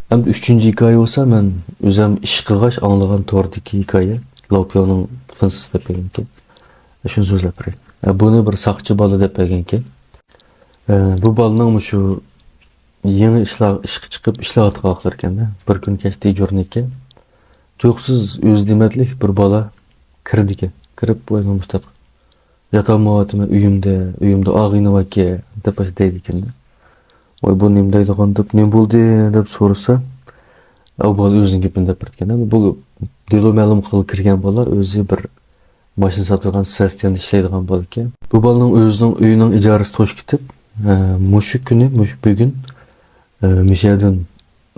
Hem de üçüncü hikaye olsa ben özüm iş kılgaç anlagan tordaki hikaye. Lopionun fınsız dep belirtti. Şunu sözlep bereyim. Bunu bir sakçı balı dep belgenken. Bu balının şu yeni işe çıkıp işlavatı kalkırken de bir gün keçti jornike. Joksuz özlemetlik bir bala kirdi ki. Kirip bu mustaq. Yatamatıma uyumda ağını vaki dep deydi ekan. Oy bu nemdeydigan dep ne buldu dep sorsa, o bala özünün gepini dep berken. Bu delo ma'lum qilib kirgan bola o'zi bir mashina sotadigan sasdan ishlaydigan bola ekan. Bu balaning o'zining uyining ijarasi to'sh ketib, mushu kuni, mushu bugun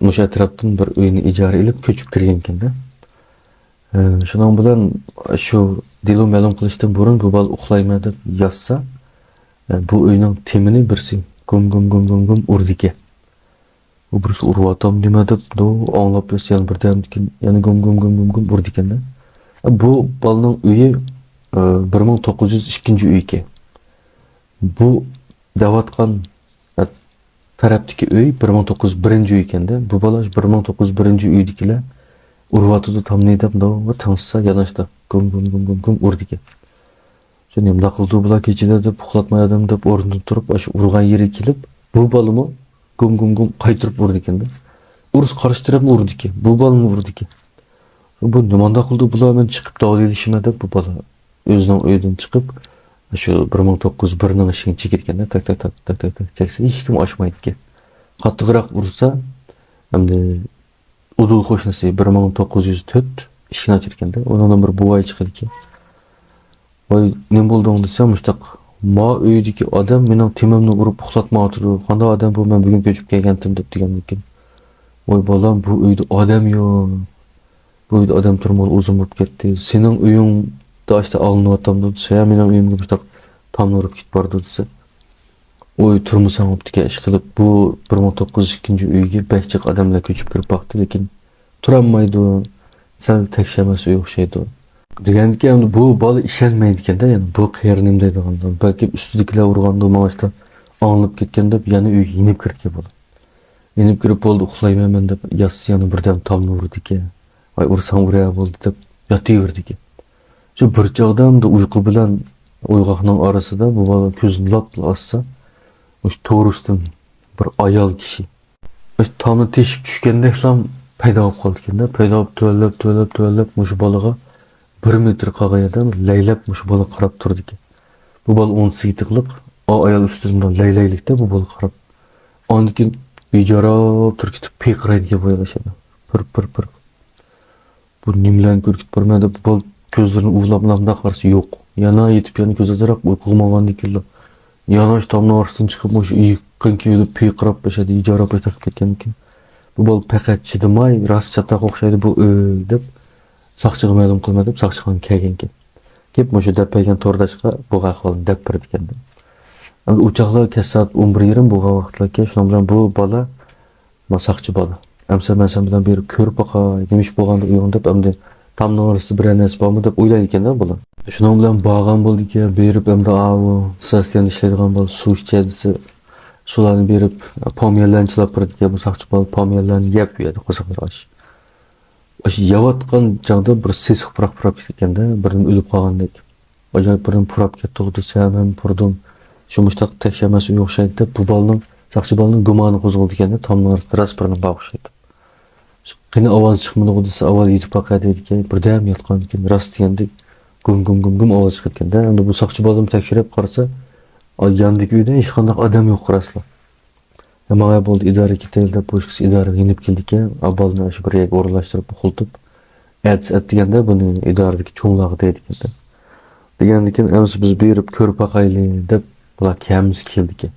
mushu atrofdan bir uyni ijara ilib ko'chib kirgan ekan-da. Shuning bilan shu delo ma'lum qilishdan burun bu bala uxlayman deb yozsa, bu uyning temini birsi gum urdi ekan. Bu birisi urvatam nima deb anglab yasyan birdan yana gum urdi ekan-da. Bu balaning uyi 1902 uy ekan. Bu davatgan tarafdaki uy 1901 uy ekan-da. Bu bala 1901 uydagilar urvatıda tam ne dep da tanışsa yanaşta gum urdi ekan. Şunu nima qildi bular kechida deb uxlatmaydim deb o'rnidan turib, shu urgan yeri kelib, bu balımı gum qaytirib urdi ekan-da. Urus qarashtirib urdi ekan. Bu balımı urdi ekan. Bu nimanda qildi bular men chiqib davolishima deb bu bala o'zining uyidan chiqib, shu 1901 ning ishini chekirganda tak cheksa hech kim ochmaydi ekan. Qattiqroq ursa, hamda udul qo'shnisi 1904 ishini ochirganda, undan bir buvay chiqadi ekan. Voy, ne bo'ldi desam, mustaq ma uydagi odam mening temimni urib uxlatmoqdi. Qanday odam bu, men bugun ko'chib kelgandim deb degan ekan. Voy bolam, bu uyda odam yo'q. Bu uyda odam turmalı uzun bo'lib ketdi. Sening uyingda işte alınıvatam desa, mening uyimga mustaq tam urib ketib bordi desa. Oy turmusan optika ish qilib, bu 1902 uyga behchiq odamlar ko'chib kirib baqdi, lekin turolmaydi. Sal tekshirmas uy o'xshaydi. Deganki bu bola ishonmaydi ekanda, yani bu qayernim deydigandan. Balki ustidagilar urganda mashta anglab ketganda yana uyga inib kirdi bola. Inib kirib bo'ldi, uxlayman deb yotsa yana birdan tom urdi ekan. Ay ursam uraya bo'ldi deb yotaverdi ekan. Shu bir chog'da uyqu bilan uyg'oqning orasida bu bola ko'zini lop ochsa, o'sha to'g'risidan bir ayol kishi o'sha tomni teshib tushganda ham paydo bo'lib qoldi ekanda. Paydo bo'lib tuvallab mushu bolaga 1 metr qolgandan laylab mushu bola qarab turdi ekan. Bu bola 18 yillik, o ayol ustidan laylaylikda bu bola qarab. Ondan keyin ijarab turib ketib peyqiraydigan bo'ladi. Pir. Bu nimlarni ko'rib bormadi, bu bola ko'zlarini uvlab qarasa yo'q. Yana yetib yana ko'z ocharaq uyqu qilmagan ekanlar. Yana shu tomni orasidan chiqib o'sha yiqqan kuyda peyqirab bashadi, ijarab bashtab ketgan ekan. Bu bola faqat chidamay, rost chatoq o'xshaydi bu deb saqchiga ma'lum qilma deb saqchiga kelgan ekan. Kelib o'sha dapagan tordashqa bu ahvolni deb berdi ekanda. Endi uchoqlar soat 11:30 bu vaqtlarga shuning bilan bu bola saqchi bola. Amsa men sen bilan berib ko'rib boqay, nemish bo'lganda uyingda deb endi tam no'risi bir narsa bormi deb o'ylaydi ekanda bola. Shuning bilan borgan bo'ldiki, berib endi avu sasdan ishlaydigan bola suv ichadi, sularni berib pomiyarlarni chilab beradigan bu saqchi bola pomiyarlarni yeb yedi qo'shiqlar osh. Osh yavatgan chog'da bir ses purab ketganda, birdan o'lib qolgandek. Ajoyib birdan purab ketdi desa, men purdim. Shu mushtaq tekshirmas uy o'xshaydi deb bu bolaning saqchi bolaning gumoni qo'zg'aldi ekanda, tomni orasida ras birini o'xshaydi. Qani ovoz chiqmadi desa, avval yetib boqadi ekan, birdan yotgan ekan, ras degandek gum ovoz chiqarganda, endi bu saqchi bolam tekshirib qarasa, yandagi uyda hech qanday odam yo'q qaraslar. Nima bo'ldi, idora ketaydi deb boshqasi idoraga inib keldi ekan, abolni shu bir yerga o'rnashtirib qultib, deganda buni idoradagi cho'nglar deydi ekan. Degandan keyin endi biz berib ko'rib boqayli deb ular kamiz keldi ekan.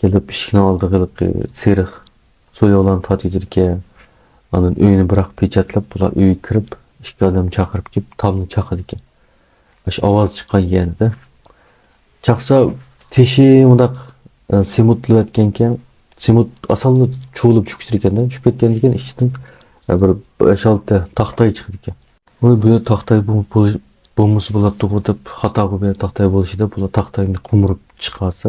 Kelib ishni oldi qilib seriq so'yovlarni tatiydi ekan. Onun uyini bırak peçetlep bular uyga kirib, ikki odam chaqirib kelib, tomni chaqadi ekan. Shu ovoz chiqqan yerda chaqsa teshi undaq semutlayotgan ekan. Semut asalni cho'lib chiqib ekanda, tushib ketgan ekan, ichidan bir 5-6 taxtay chiqdi ekan. Bu taxtay bo'lmasa bo'ladi deb xato qilib taxtay bo'lishida bular taxtayni qumurib chiqarsa,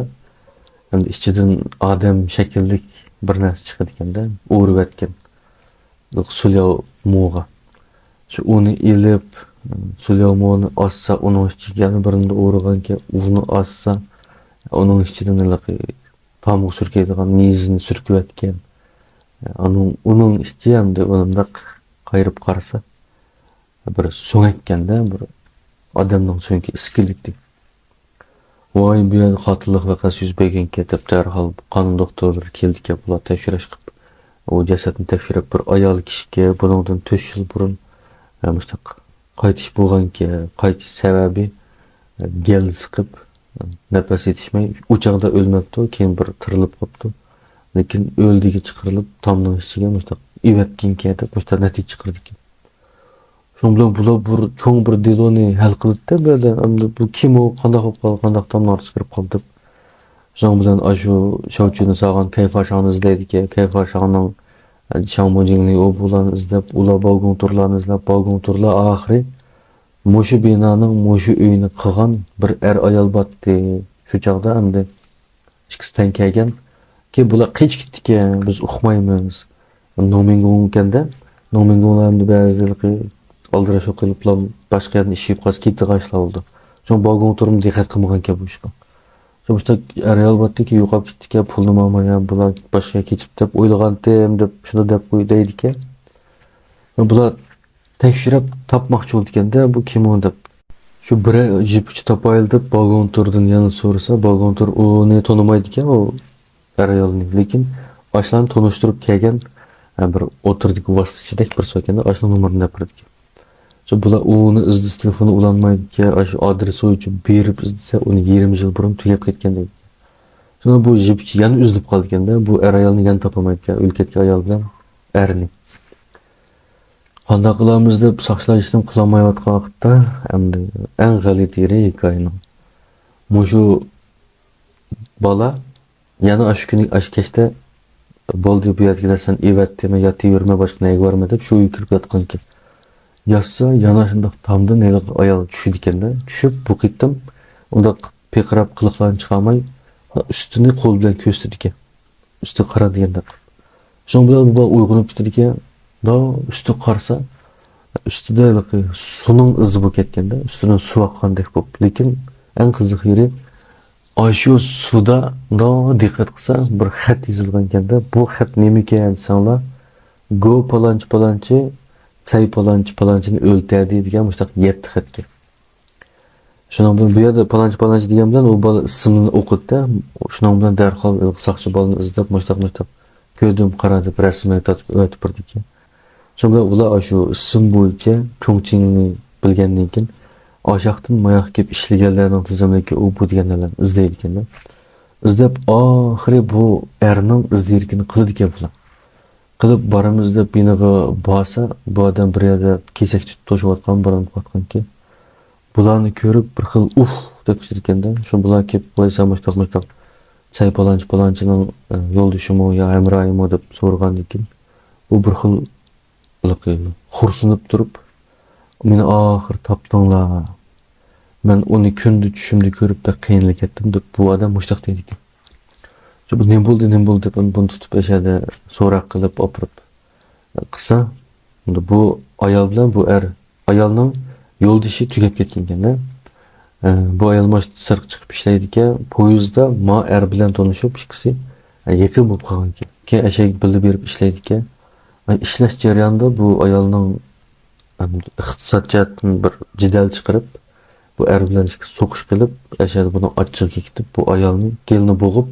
endi ichidan odam shakllik bir narsa chiqadi ekanda, o'rib yotgan. Sulyo muğa. Şu onu ilip sulyo muğunu assa onun içi yani birinde uğragan ki uzunu assa onun içinden pamuk sürkeydigan nizini sürküp etken. Onun içi hem de onunda kayırıp karsa bir soň etkende bir adamның soňky iskilikdi. Vay bu ýerde katlyk wakasy ýüz bergenke dep derhal kanun doktorlary keldik ya bular tekşiriş kıp. O jasadyny tekşirip bir ayal kişike bundan 4 ýyl burun muştak gaýtyş bolganke gaýtyş sebäbi gel sıkıp nefes yetişmey uçakda ölmepdi. Keyin bir tırılıp koptu. Lekin öldüğü çıkarılıp tamdan içige muştak iwetkenke dep muştak natija çykyrdy. Şoň bilen bular bir çoň bir dilony hal kılıpdy böyle bu kim o kandak bolup kaldy kandak tamlar çykyryp kaldy. Şoň bilen aşu şawçuny sagan kayfa şany izledik kayfa şanyň şamojingli o bulan izlep ula balgon turlarny izlep balgon turlar ahiri muşu binanyň muşu öýüni kıgan bir er ayal batdy. Şu çagda endi Çykystan kelgen ki bular keç gitdik biz ukmaýmyz. Nomingon kende nomingonlarny bäzileri aldıraş okuyuplar başka yerden işi yapkas gitti kaçla oldu. Sonra balkon oturum dikkat kılmagan ki bu işe. Sonuçta real battı ki yukarı gittik ya pulum ama ya bular başka geçip dep oylagan dem dep şunu dep oylaydı ki. Bular tekşirip tapmakçı oldu de bu kim o dep. Şu bire jipçi tapayıldı balkon oturdun yanı sorsa balkon otur o ne tanımaydı ki o realni lekin aşlan tonuşturup kelgen bir oturduk vasıtçıdek bir sökende aşlan numarını yapırdık. So bular onu izdiz telefonu ulanmaydı ki aşı adresi için berip izdise onu 20 yıl burun tüyep ketken deydi. Sonra bu jipçi yan üzülüp kaldı de bu er ayalını yan tapamaydı ki ülketki ayal bilen erini. Kanda kılamızda saksılar işlem kılamayatkan vakitte en galit yeri hikayenin. Muşu bala yani aşı keşte boldu bir yat gidersen evet deme yatı yürüme başka neye görmedip şu yükürüp yatkan ki. Yassa yanaşında tamda neyle ayağı düşüdüken de düşüp bu gittim. Onda pekrap kılıklarını çıkarmay üstünü kol bilen köstüdüken. Üstü kara diyende. Son bilen bu uygunup gittidiken da üstü karsa üstü de sunun ızı bu ketkende üstüne su akkan dek bop. Lekin en kızık yeri aşıyor suda da dikkat kısa bir xat yazılgan kende bu xat nemeke sanla go palançı çay palançını ölterdi diyen muştak 7 xatki. Şundan bilen bu yerde palançı diyen bilen o bala ismini okuttu. Şundan bilen derhal sakçı balını izlep muştak gördüm karada resmini tatıp öğretip birdik. Şundan ular şu isim boyunca çoğçingini bilgenden keyin aşaqtın mayak kep işlegenlerinin tizimleki o bu diyenlerden izleydiken izlep ahire bu erinin izleyirken kılıdı eken falan. Kılıp barımızda binaga basa bu adam bir yerde kesek tutup toşup atkan baranıp atkan ki bularını körüp bir xil dep işlerken de şu bular kep bulaysa muştak çay palançının yol düşümü ya emrayımı dep sorgan ekin bu bir xil hursunup durup meni ahir tapdыңlar. Men onu kündü düşümde körüp de kıyınlık ettim dep bu adam muştak deydi ekin. Bu ne buldu dep bunu tutup eşede sorak kılıp opurip kısa bu ayal bilen bu er ayalның yol dişi tükep ketken de bu ayal maç sırk çıkıp işleydi ki poyuzda ma er bilen tonuşup ikisi yakın bulup kalgan ki eşek bildi berip işleydi ki işleş jarayonida bu ayalның iqtisad jihatdan bir jidal chiqarib bu er bilen so'qish qilib eşede bunu achchiq ketib bu ayalning kelini bo'g'ib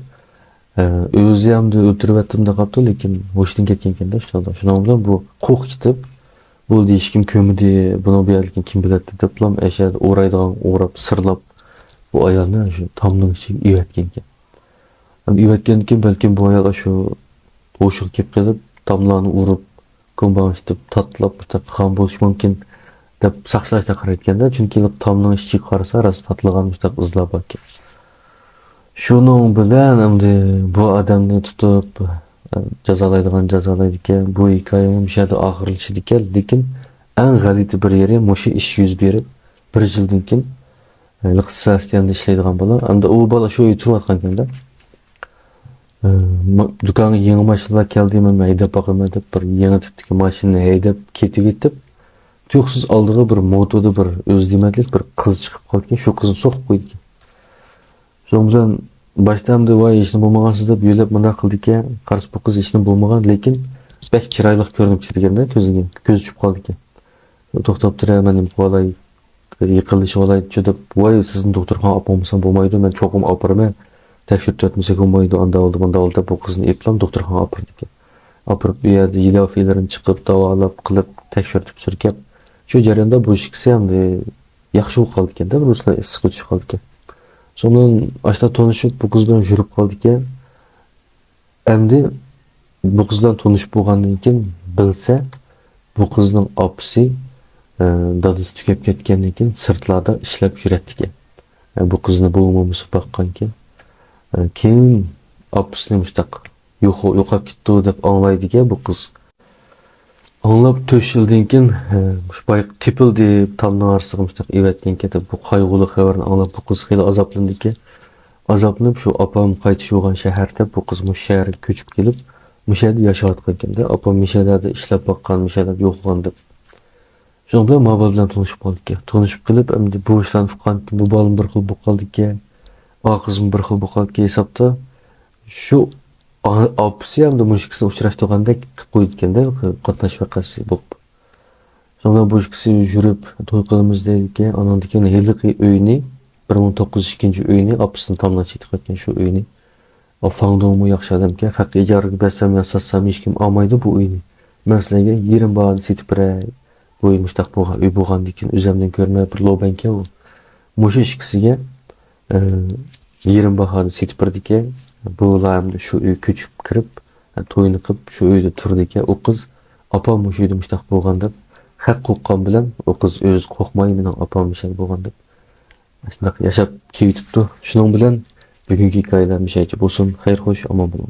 özü hem de öldürüp ettim de kaptı lekin hoştan ketken de şundan bilen bu qo'q kitip bu deyiş kim kömüdi bunu bir yerden kim biledi dep bilan eşede oraydan orap sırlap bu ayalını şu tamның içi iwetken eken. İwetken belki bu ayal şu oşuq kep kelip tamlarını urup kombanıştып tatlap kan boluş mümkün dep sakçılaşta qaraytken de çünkü tamның içi qarasa rası tatlıgan muştak ızlap eкен. Şunun bilen bu adamni tutup jazalaydı ki bu hikayenin bir şeyde ahırlışı dikel lekin en galiti bir yeri moşu iş yüz berip bir yıldan keyin iqtisodiyanda ishlaydigan bola. Endi u bola shu uy turib atgan kenda Dükkanga yeni maşinalar keldi men haydap bakaman dep bir yeni tipdeki maşinani haydap ketip ketip tüyüksüz aldığı bir motoda bir özdemetlik bir kız çıkıp kaldı. Şu kızın sokup koydu. Şoň bilen başlamda vay işini bulmagansız dep ýöylep mına kıldy ki, karşı bu kız işini bulmagan, lekin bek çiraýlyk görünüp çirgende gözüne göz uçup kaldı ki. Toktap tura menim kolay yıkılışı olay dep vay sizin doktorxana apamsan bolmaydy, men çokum aparma tekşürt etmesek olmaydı, anda oldu bu kızını eplam doktorxana apırdı ki. Apırıp bir yerde ilafelerini çıkıp davalap kılıp tekşürtüp sürkep şu jarayonda bu ikisi hem de yaxşı bolup kaldı eken de, burusuna ıssık düşüp kaldı eken. Sondan aşta tanışıp bu kız bilen jürüp kaldı eken. Endi bu kız bilen tanışıp bolgandan keyin bilse bu kızның apısı dadısı tükep ketkendan keyin sırtlarda işlep jüretdi eken. Bu kızını bulmamışı bakkan eken. Keyin apısını muştak yo'qolib ketdi dep anglaydy eken bu kız. Anlap 4 yıldan keyin bayık tepildi, tamdan arsığı muştak evetken eken. Bu kaygılı haberini anlap bu kız heli azaplandı eken. Azaplanıp şu apam qaytış bolgan şäherde bu kız muş şäherge köçüp gelip müşäde ýaşapatkan eken de. Apam müşälerde işlep bakkan, müşäler ýoklan dep. Şoň bilen mabal bilen tanışyp kaldy eken. Tanışyp gelip endi bu işlerini fıkan bu balym bir xil bolup kaldy eken. Ağzım bir xil bolup kaldy eken hesapda. Şu apysy hem de muşkysy uçraşdyrgandek qyp goýdy eken de, gatnaş wakasy bolup. Sonra bu ikisi jürüp toy kılımız dedi ki, anan diken heliki öýüni 1902-nji öýüni apysyny tamlaçyp ketken şu öýüni. Afаңdomu ýakşy adam ki, hak ejarga bersem ýa satsam hiç kim almaydy bu öýüni. Men sizlerge 20 bagy setip berä. Goýmuşdak bu öý bolgan diken özümden görme bir lobenke bu. Muşa ikisige 20 bahada setip berdike. Bu laýamda şu öý köçüp kirip, toýuny kıp şu öýde turdike. O kız apam muşa öýde muştak bolgan dep hak kokkan bilen o kız öz kokmay menen apam müşel bolgan dep. Aslında yaşap keyitipdi. Şunun bilen bugünkü hikayeler bir şeyçi bolsun. Hayır hoş, aman bolun.